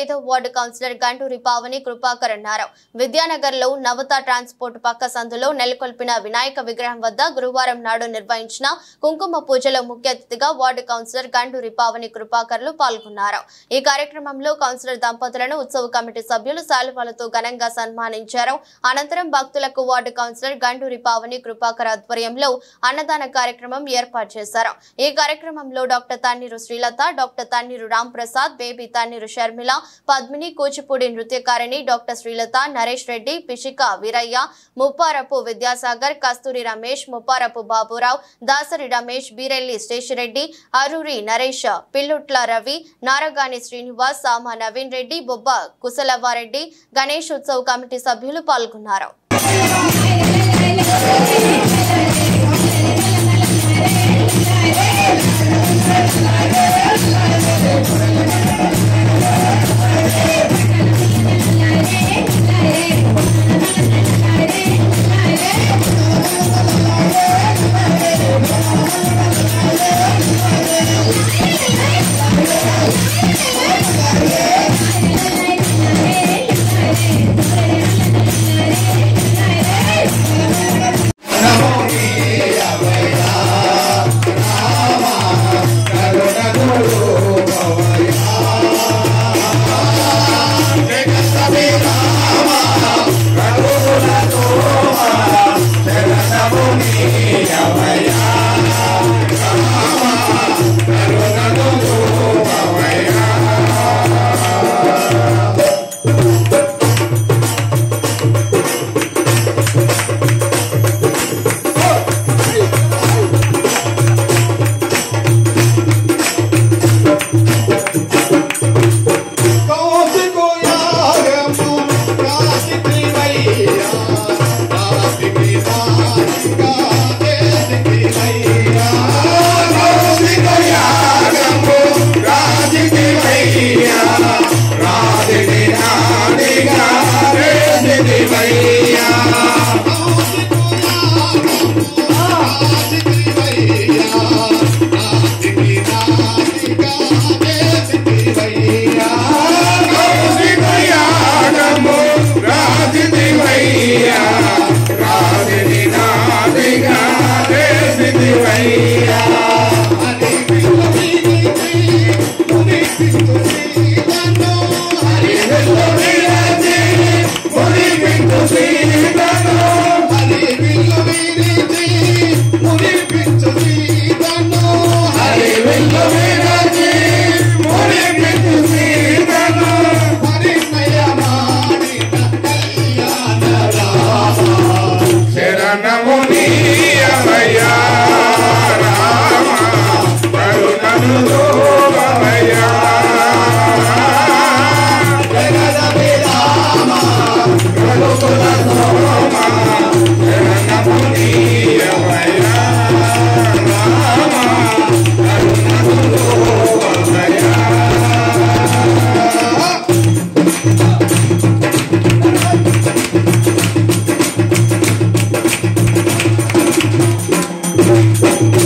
Ward councillor Ganturi Pavani Krupakar అన్నారు. విద్యానగర్ లో నవత transport పక్క సందులో నెలకొల్పిన వినాయక విగ్రహం వద్ద గురువారం నాడు నిర్వహించిన కుంకుమ పూజలో ముఖ్య అతిథిగా వార్డు కౌన్సిలర్ గంటూరి పావని కృపాకర్లు పాల్గొన్నారు. ఈ కార్యక్రమంలో కౌన్సిలర్ దంపతులను ఉత్సవ కమిటీ సభ్యులు శాలువాలతో ఘనంగా సన్మానించారు. అనంతరం భక్తులకు వార్డు కౌన్సిలర్ గంటూరి పావని కృపాకర్ ఆధ్వర్యంలో అన్నదాన కార్యక్రమం ఏర్పాటు చేశారు. ఈ కార్యక్రమంలో doctor Tanneeru Srilatha, doctor Tanneeru Ramprasad, baby Tanneeru Sharmila, Padmini, Kuchipudi నృత్యకారిణి డాక్టర్ శ్రీలత, నరేష్ రెడ్డి, పిశిక వీరయ్య, ముప్పారపు విద్యాసాగర్, కస్తూరి రమేష్, ముప్పారపు బాబురావు, దాసరి రమేష్, బీరెల్లి శేషిరెడ్డి, అరూరి నరేష్, పిల్లుట్ల రవి, నారగాని శ్రీనివాస్, సామ నవీన్ రెడ్డి, బొబ్బ కుశలవారెడ్డి, గణేష్ ఉత్సవ కమిటీ సభ్యులు పాల్గొన్నారు.